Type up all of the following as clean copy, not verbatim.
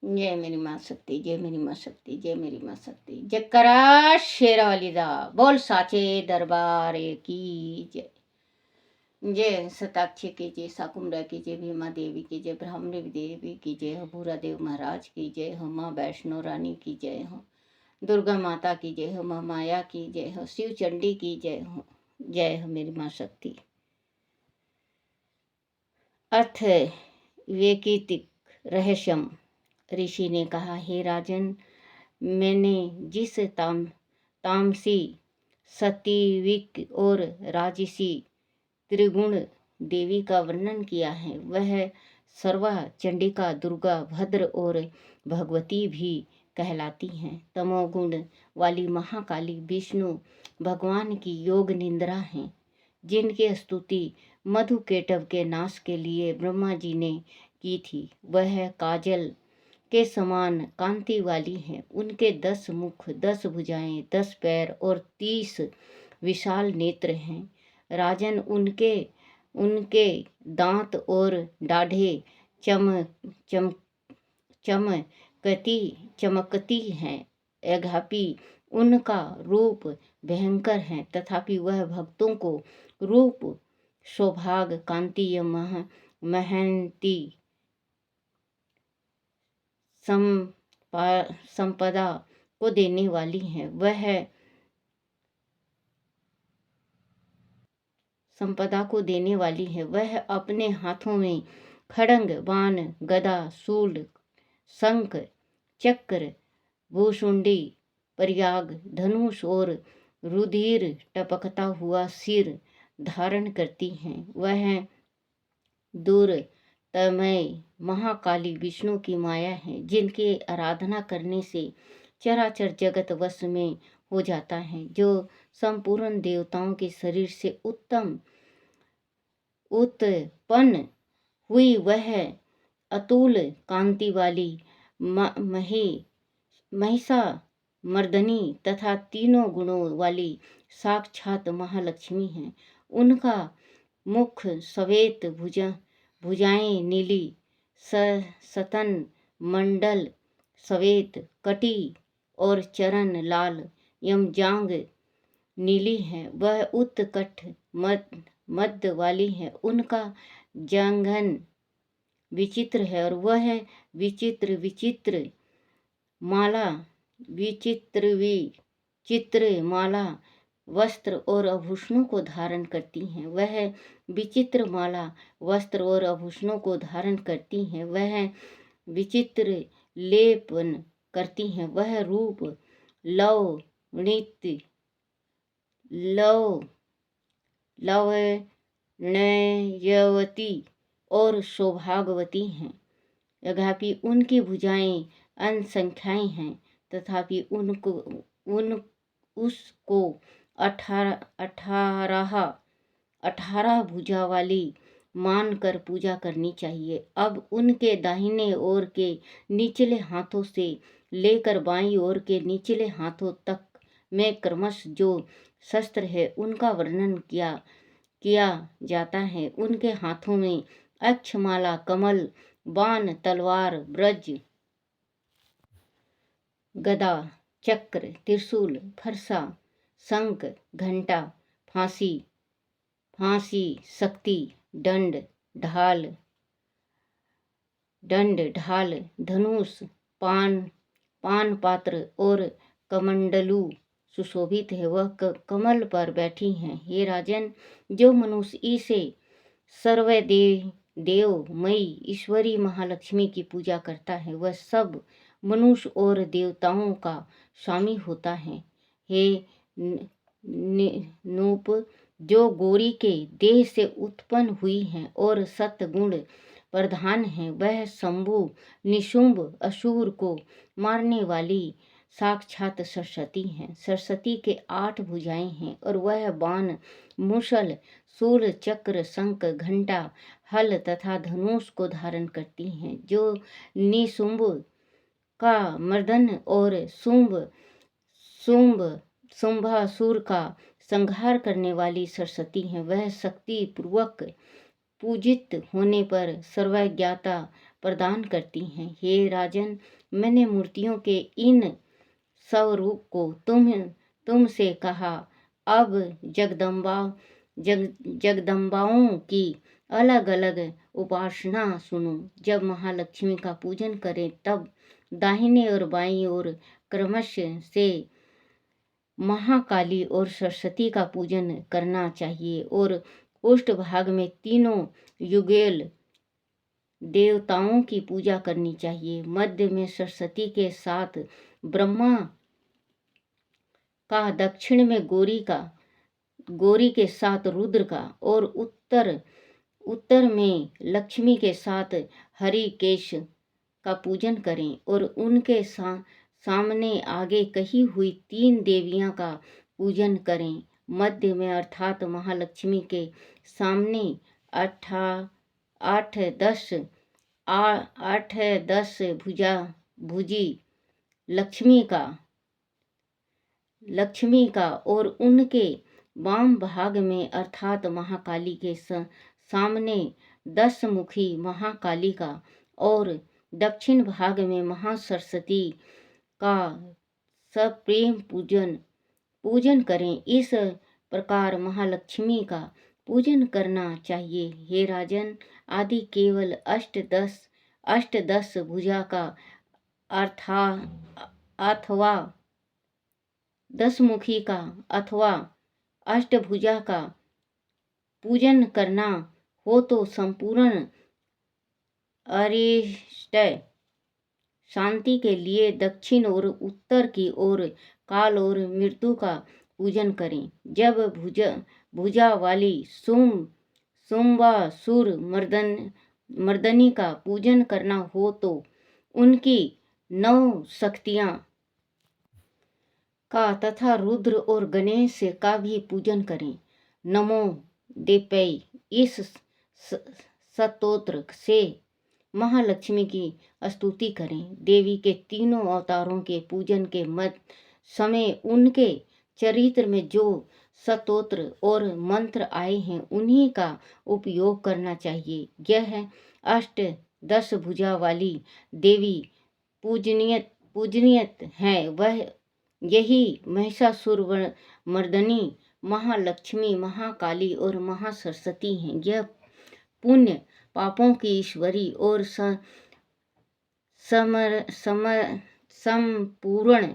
जय मेरी माँ शक्ति, जय मेरी माँ शक्ति, जय मेरी माँ शक्ति। जयकारा शेरावाली दा, बोल साचे दरबार की जय। जय शताक्षी की जय, साकुम्भा की जय, भीमा देवी की जय, ब्राह्मणी देवी की जय हो, भूरा देव महाराज की जय हो, माँ वैष्णो रानी की जय हो, दुर्गा माता की जय हो, माँ माया की जय हो, शिव चंडी की जय हो। जय हो मेरी माँ शक्ति। अर्थ विवेकितिक रहस्यम। ऋषि ने कहा, हे राजन, मैंने जिस तामसी, सत्विक और राजसी त्रिगुण देवी का वर्णन किया है, वह सर्वा, चंडिका, दुर्गा, भद्र और भगवती भी कहलाती हैं। तमोगुण वाली महाकाली विष्णु भगवान की योग निंद्रा हैं, जिनकी स्तुति मधुकेटव के नाश के लिए ब्रह्मा जी ने की थी। वह काजल के समान कांति वाली हैं। उनके 10 मुख, 10 भुजाएं, 10 पैर और 30 विशाल नेत्र हैं। राजन, उनके दांत और दाढ़ें चमकती हैं। यद्यपि उनका रूप भयंकर है, तथापि वह भक्तों को रूप, सौभाग्य, कांति या महंती संपदा को देने वाली है। वह अपने हाथों में खड्ग, बाण, गदा, शूल, शंख, चक्र, भूसुंडी, प्रयाग, धनुष और रुधिर टपकता हुआ सिर धारण करती हैं। वह दूरतमय महाकाली विष्णु की माया है, जिनकी आराधना करने से चराचर जगत वश में हो जाता है। जो संपूर्ण देवताओं के शरीर से उत्पन्न हुई, वह अतुल कांति वाली महिषा मर्दनी तथा तीनों गुणों वाली साक्षात महालक्ष्मी है। उनका मुख श्वेत, भुजाएं नीली, स्तन मंडल श्वेत, कटी और चरण लाल एवं जांग नीली है। वह उत्कट मध्य वाली है। उनका जांघन विचित्र है और वह विचित्र माला, वस्त्र और आभूषणों को धारण करती हैं। वह विचित्र माला, वस्त्र और आभूषणों को धारण करती हैं। वह विचित्र लेपन करती हैं। वह रूप लावण्यवती और सौभाग्यवती हैं। यद्यपि उनकी भुजाएं असंख्याई हैं, तथापि उसको 18 भुजा वाली मानकर पूजा करनी चाहिए। अब उनके दाहिने ओर के निचले हाथों से लेकर बाईं ओर के निचले हाथों तक में क्रमश जो शस्त्र है, उनका वर्णन किया जाता है। उनके हाथों में अक्षमाला, कमल, बाण, तलवार, ब्रज, गदा, चक्र, त्रिशूल, फरसा, शंख, घंटा, फांसी, शक्ति, दंड, ढाल, धनुष, पान पात्र और कमंडलू सुशोभित है। वह कमल पर बैठी हैं। हे राजन, जो मनुष्य इसे सर्वदेवमयी ईश्वरी महालक्ष्मी की पूजा करता है, वह सब मनुष्य और देवताओं का स्वामी होता है। हे नूप, जो गौरी के देह से उत्पन्न हुई हैं और सत्गुण प्रधान है, वह शंभु, निशुंभ, असुर को मारने वाली साक्षात सरस्वती हैं। सरस्वती के 8 भुजाएं हैं और वह बाण, मुसल, शूल, चक्र, शंख, घंटा, हल तथा धनुष को धारण करती हैं। जो निशुंभ का मर्दन और शुंभासुर का संहार करने वाली सरस्वती हैं। वह शक्ति पूर्वक पूजित होने पर सर्वज्ञता प्रदान करती हैं। हे राजन, मैंने मूर्तियों के इन स्वरूप को तुमसे कहा। अब जगदम्बाओं की अलग अलग उपासना सुनो। जब महालक्ष्मी का पूजन करें तब दाहिने और बाईं ओर क्रमशः से महाकाली और सरस्वती का पूजन करना चाहिए और पृष्ठ भाग में तीनों युगल देवताओं की पूजा करनी चाहिए। मध्य में सरस्वती के साथ ब्रह्मा का, दक्षिण में गौरी के साथ रुद्र का और उत्तर में लक्ष्मी के साथ हरिकेश का पूजन करें और उनके सामने आगे कही हुई 3 देवियां का पूजन करें। मध्य में अर्थात महालक्ष्मी के सामने 8-10 भुजी लक्ष्मी का और उनके वाम भाग में अर्थात महाकाली के सामने 10 मुखी महाकाली का और दक्षिण भाग में महासरस्वती का सप्रेम पूजन करें। इस प्रकार महालक्ष्मी का पूजन करना चाहिए। हे राजन, आदि केवल 8-10 भुजा का अथवा 10 मुखी का अथवा अष्टभुजा का पूजन करना हो तो संपूर्ण अरिष्ट शांति के लिए दक्षिण और उत्तर की ओर काल और मृत्यु का पूजन करें। जब भुजा वाली सुर मर्दनी का पूजन करना हो तो उनकी 9 शक्तियां का तथा रुद्र और गणेश का भी पूजन करें। नमो देवै, इस स्तोत्र से महालक्ष्मी की स्तुति करें। देवी के तीनों अवतारों के पूजन के समय उनके चरित्र में जो स्तोत्र और मंत्र आए हैं उन्हीं का उपयोग करना चाहिए। यह 8-10 भुजा वाली देवी पूजनीय है। वह यही महिषासुर मर्दनी, महालक्ष्मी, महाकाली और महासरस्वती हैं। यह पुण्य पापों की ईश्वरी और संपूर्ण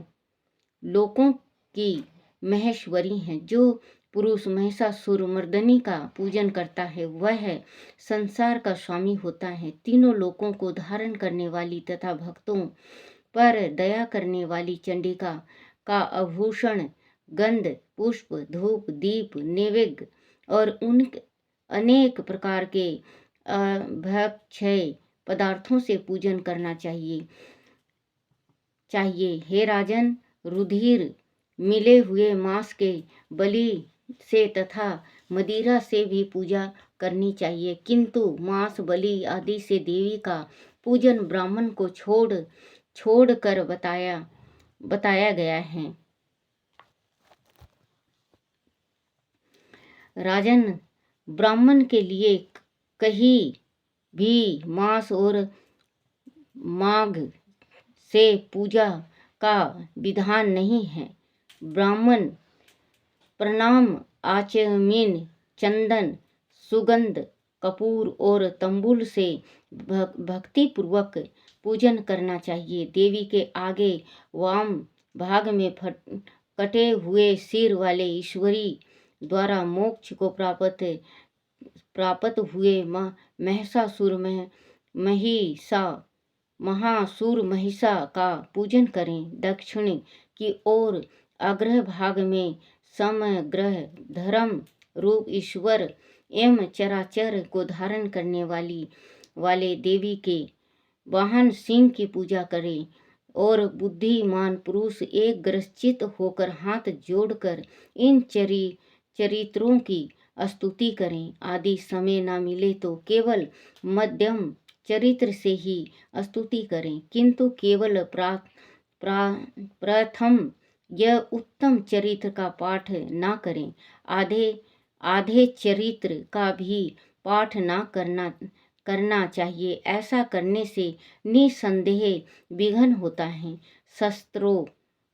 लोकों की महेश्वरी हैं। जो पुरुष महिषासुर मर्दनी का पूजन करता है वह संसार का स्वामी होता है। तीनों लोकों को धारण करने वाली तथा भक्तों पर दया करने वाली चंडिका का आभूषण गंध, पुष्प, धूप, दीप, नैवेद्य और उन अनेक प्रकार के भक्षय पदार्थों से पूजन करना चाहिए। हे राजन, रुधिर मिले हुए मांस के बलि से तथा मदिरा से भी पूजा करनी चाहिए, किंतु मांस बलि आदि से देवी का पूजन ब्राह्मण को छोड़ कर बताया गया है। राजन, ब्राह्मण के लिए कहीं भी मांस और माघ से पूजा का विधान नहीं है। ब्राह्मण प्रणाम, आचमन, चंदन, सुगंध, कपूर और तंबूल से भक्तिपूर्वक पूजन करना चाहिए। देवी के आगे वाम भाग में कटे हुए सिर वाले ईश्वरी द्वारा मोक्ष को प्राप्त हुए महासुर महिषा का पूजन करें। दक्षिण की ओर अग्र भाग में समग्र धर्म रूप ईश्वर एवं चराचर को धारण करने वाले देवी के वाहन सिंह की पूजा करें और बुद्धिमान पुरुष एक ग्रसित होकर हाथ जोड़कर इन चरित्रों की स्तुति करें। आदि समय न मिले तो केवल मध्यम चरित्र से ही स्तुति करें, किंतु केवल प्रथम यह उत्तम चरित्र का पाठ ना करें। आधे चरित्र का भी पाठ ना करना करना चाहिए। ऐसा करने से निसंदेह विघ्न होता है। शस्त्रों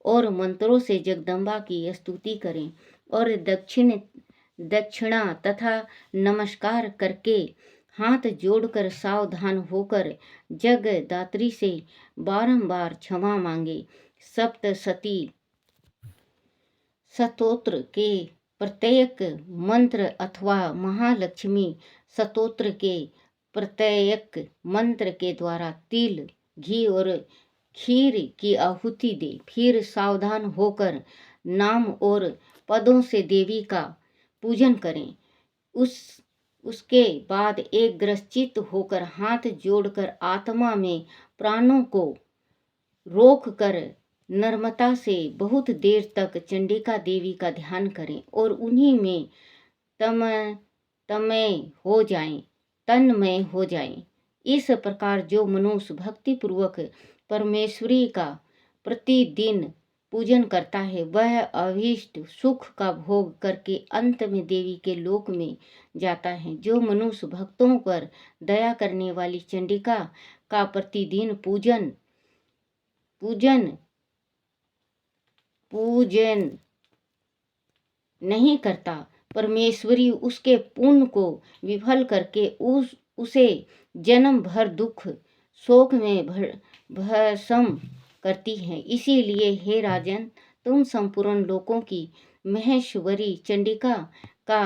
और मंत्रों से जगदम्बा की स्तुति करें और दक्षिणा तथा नमस्कार करके हाथ जोड़कर सावधान होकर जगदात्री से बारंबार क्षमा मांगे। सप्तशती स्तोत्र के प्रत्येक मंत्र अथवा महालक्ष्मी स्तोत्र के प्रत्येक मंत्र के द्वारा तिल, घी और खीर की आहुति दे। फिर सावधान होकर नाम और पदों से देवी का पूजन करें। उसके बाद एक ग्रसचित होकर हाथ जोड़कर आत्मा में प्राणों को रोक कर नर्मता से बहुत देर तक चंडिका देवी का ध्यान करें और उन्हीं में तन्मय हो जाएं। इस प्रकार जो मनुष्य भक्तिपूर्वक परमेश्वरी का प्रतिदिन पूजन करता है वह अभीष्ट सुख का भोग करके अंत में देवी के लोक में जाता है। जो मनुष्य भक्तों पर दया करने वाली चंडिका का प्रतिदिन पूजन नहीं करता, परमेश्वरी उसके पुण्य को विफल करके उसे जन्म भर दुख शोक में भस्म करती है। इसीलिए हे राजन, तुम संपूर्ण लोकों की महेश्वरी चंडिका का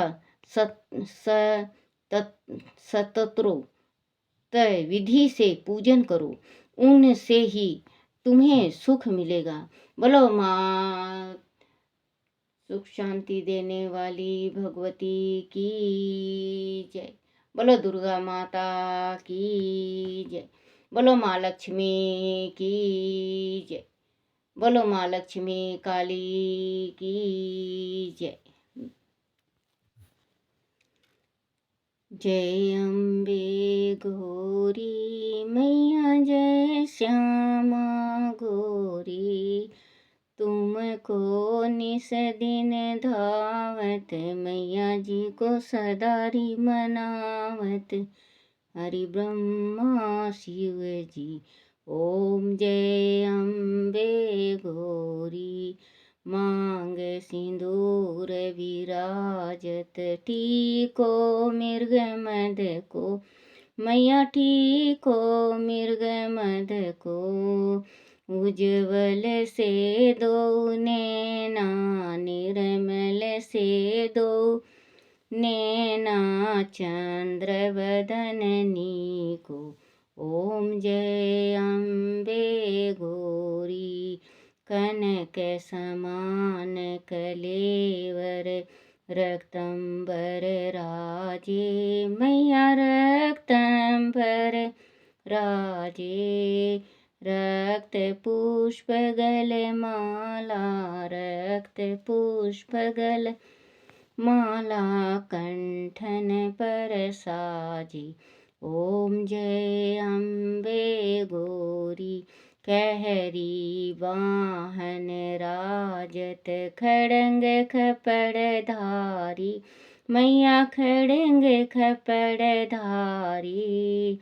सततोक्त विधि से पूजन करो, उनसे ही तुम्हें सुख मिलेगा। बोलो माँ सुख शांति देने वाली भगवती की जय। बोलो दुर्गा माता की जय। बोलो माँ लक्ष्मी की जय। बोलो माँ लक्ष्मी काली की जय। जय अम्बे गौरी मैया, जय श्यामा गौरी, तुमको निस दिन धावत, मैया जी को सदारी मनावत, हरि ब्रह्मा शिव जी। ओम जय अम्बे गौरी, मांग सिंदूर विराजत, टीको मृग मद को, मैया टीको मृग मद को, उज्ज्वल से दो नैना, निर्मल से दो नैना, चंद्र वदननी को। ओम जय अम्बे गौरी, कनक समान कलेवर, रक्तंबर राजे, मैया रक्तंबर राजे, रक्त पुष्प गल माला, रक्त पुष्प गल माला, कंठन पर साजी। ओम जय अम्बे गौरी, कहरी वाहन राजत, खड़ंग खपड़ धारी, मैया खड़ंग खपड़ धारी,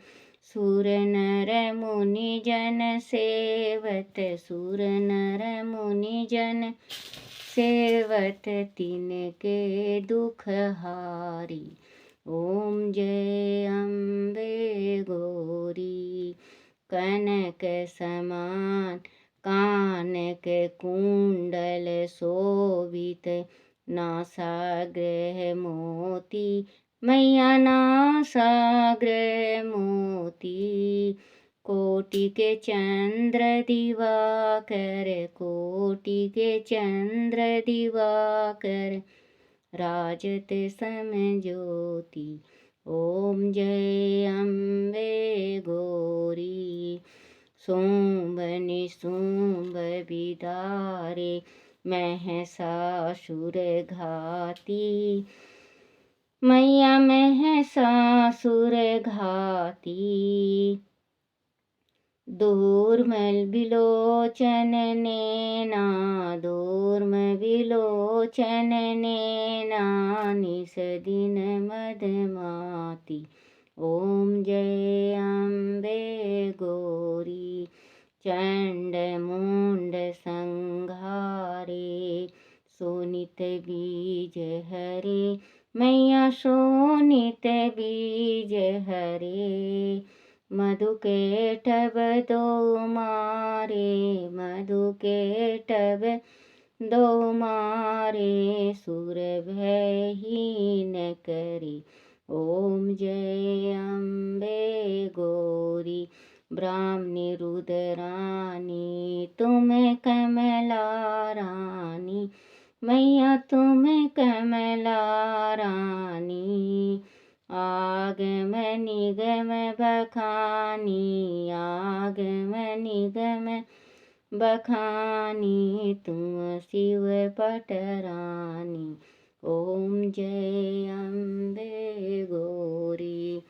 सुर नर मुनि जन सेवत, सुर नर मुनि जन सेवत, तिनके दुख हारी। ओम जय अम्बे गौरी, कनक समान कानक कुंडल शोभित, नासाग्र मोती, मैया नासाग्र मोती, कोटि के चंद्र दिवाकर, कोटि के चंद्र दिवाकर, राजत सम ज्योति। ओम जय अम्बे गौरी, शुंभ निशुंभ विदारे, महिषासुर घाती, मैया महिषासुर घाती, दूर्मल विलोचन नैना, दूर्म विलोचन नैना, निस दिन मदमाती, ओम जय अम्बे गौरी चंड मुंड संघारे सोनित बीज हरे मैया शोनित बीज हरे मधु के टब दो मारे मधु के टब दो मारे सुर भय ही न करे ओम जय अम्बे गौरी ब्राह्मणी रुद्रानी तुम कमला रानी मैया तुम कमला रानी आगम निगम बखानी आगम निगम बखानी तुम शिव पटरानी ओम जय अम्बे गौरी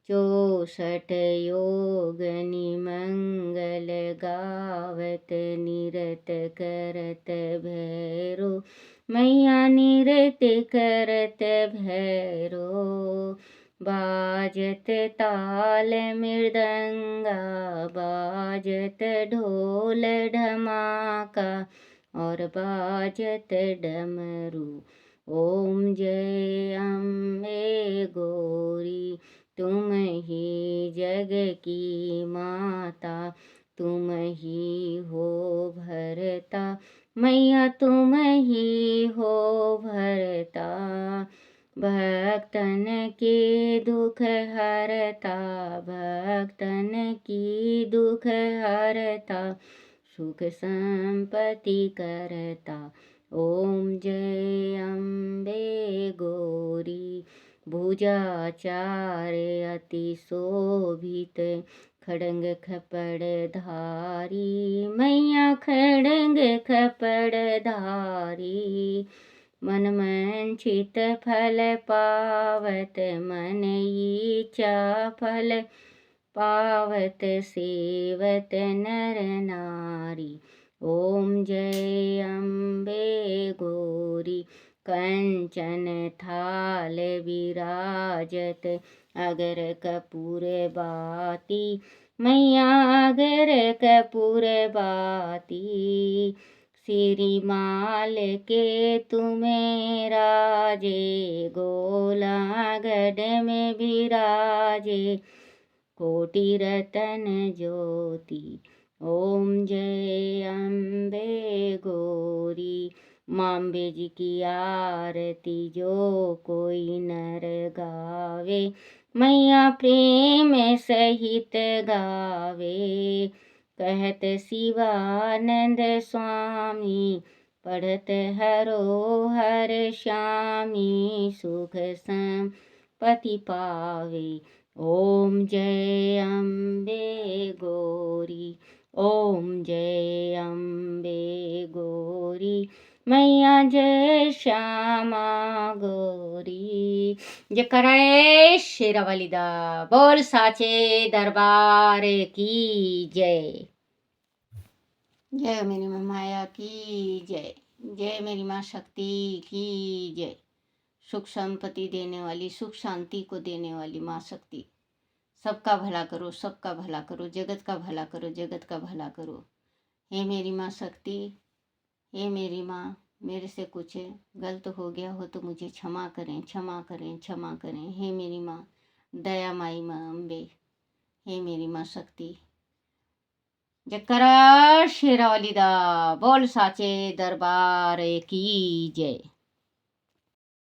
64 योगनि मंगल गावत निरत करत भैरो मैया निरत करत भैरो बाजत ताल मृदंगा बाजत ढोल ढमाका और बाजत डमरू ओम जय अम्बे गौरी तुम ही जग की माता तुम ही हो भरता मैया तुम ही हो भरता भक्तन के दुख हरता भक्तन की दुख हरता सुख संपत्ति करता ओम जय अम्बे गौरी भुजाचार अति शोभित खड़ंग खपड़ धारी मैया खड़ंग खपड़ धारी मन मंचित फल पावत मन इच्छा फल पावत सेवत नर नारी ओम जय अम्बे गौरी कंचन थाल विराजत अगर कपूर बाती मैया अगर कपूर बाती सिरी माल के तुम्हें राजे गोला गढ़ में विराजे कोटि रतन ज्योति ओम जय अम्बे गौरी माम्बे जी की आरती जो कोई नर गावे मैया प्रेम सहित गावे कहत शिवानंद स्वामी पढ़त हरो हर श्यामी सुख संपत्ति पावे ओम जय अम्बे गौरी ओम जय अम्बे गौरी मैया जय श्यामा गौरी जयकारा शेरावाली दा बोल साचे दरबार की जय जय मेरी माँ माया की जय जय मेरी माँ शक्ति की जय सुख संपत्ति देने वाली सुख शांति को देने वाली माँ शक्ति सबका भला करो सबका भला करो जगत का भला करो जगत का भला करो हे मेरी माँ शक्ति हे मेरी माँ मेरे से कुछ गलत हो गया हो तो मुझे क्षमा करें क्षमा करें क्षमा करें हे मेरी माँ दया माई माँ अम्बे हे मेरी माँ शक्ति जयकारा शेरावाली दा बोल साचे दरबार की जय।